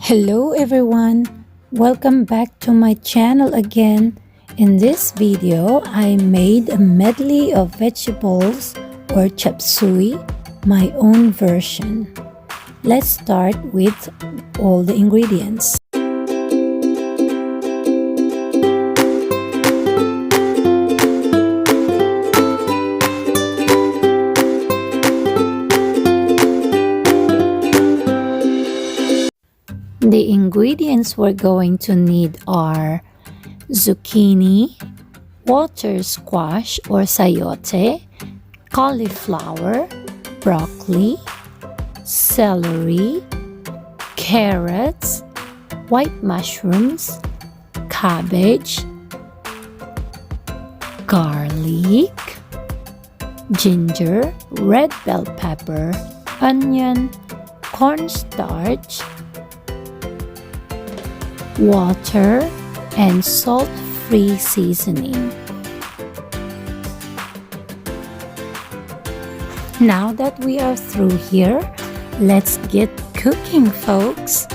Hello everyone, welcome back to my channel again. In this video, I made a medley of vegetables or chop suey, my own version. Let's start with all the ingredients. The ingredients we're going to need are zucchini, water squash or sayote, cauliflower, broccoli, celery, carrots, white mushrooms, cabbage, garlic, ginger, red bell pepper, onion, cornstarch, water, and salt-free seasoning. Now that we are through here, let's get cooking, folks.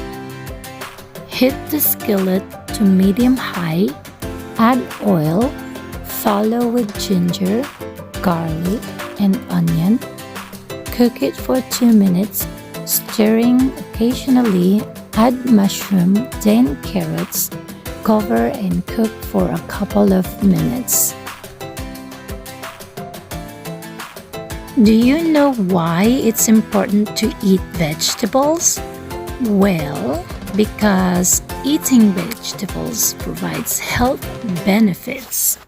Heat the skillet to medium-high, add oil, follow with ginger, garlic, and onion. Cook it for 2 minutes, stirring occasionally. Add mushroom, then carrots, cover and cook for a couple of minutes. Do you know why it's important to eat vegetables? Well, because eating vegetables provides health benefits.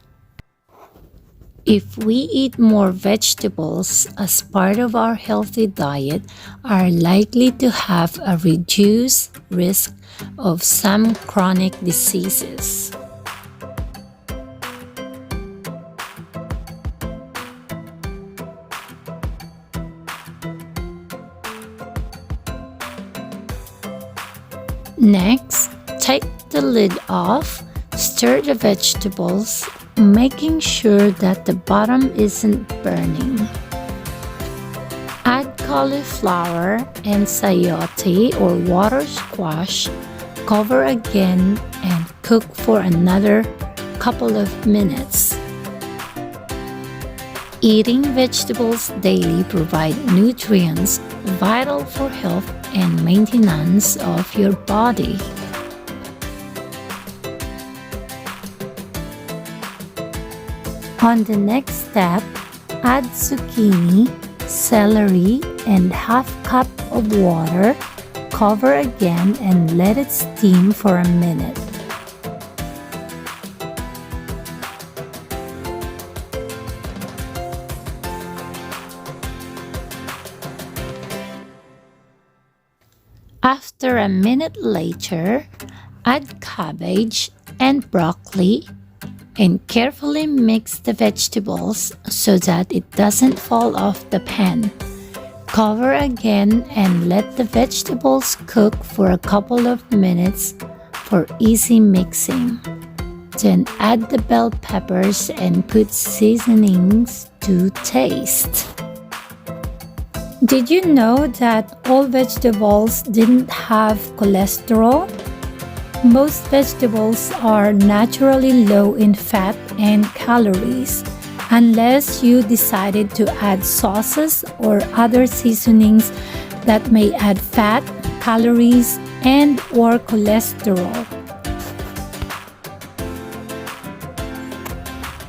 If we eat more vegetables as part of our healthy diet, are likely to have a reduced risk of some chronic diseases. Next, take the lid off, stir the vegetables, making sure that the bottom isn't burning. Add cauliflower and sayote or water squash, cover again and cook for another couple of minutes. Eating vegetables daily provide nutrients vital for health and maintenance of your body. On the next step, add zucchini, celery, and half cup of water. Cover again and let it steam for a minute. After a minute later, add cabbage and broccoli and carefully mix the vegetables so that it doesn't fall off the pan. Cover again and let the vegetables cook for a couple of minutes for easy mixing. Then add the bell peppers and put seasonings to taste. Did you know that all vegetables didn't have cholesterol? Most vegetables are naturally low in fat and calories, unless you decided to add sauces or other seasonings that may add fat, calories, and/or cholesterol.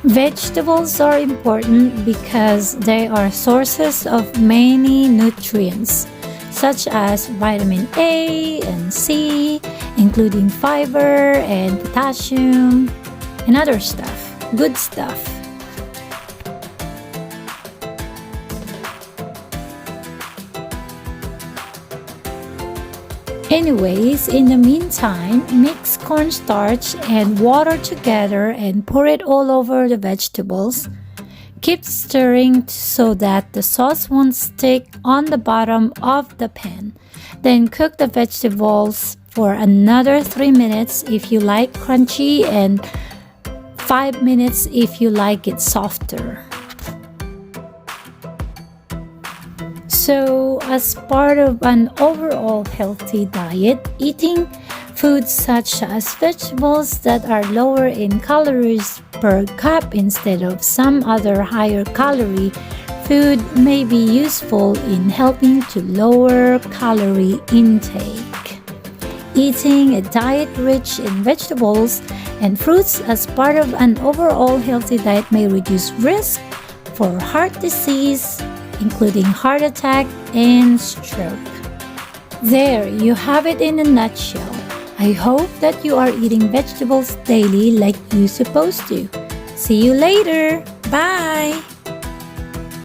Vegetables are important because they are sources of many nutrients, such as vitamin A and C, including fiber and potassium and other stuff, good stuff. Anyways, in the meantime, mix cornstarch and water together and pour it all over the vegetables. Keep stirring so that the sauce won't stick on the bottom of the pan. Then cook the vegetables for another 3 minutes if you like crunchy and 5 minutes if you like it softer. So, as part of an overall healthy diet, eating foods such as vegetables that are lower in calories per cup instead of some other higher calorie food may be useful in helping to lower calorie intake. Eating a diet rich in vegetables and fruits as part of an overall healthy diet may reduce risk for heart disease, including heart attack and stroke. There you have it in a nutshell. I hope that you are eating vegetables daily like you're supposed to. See you later. Bye.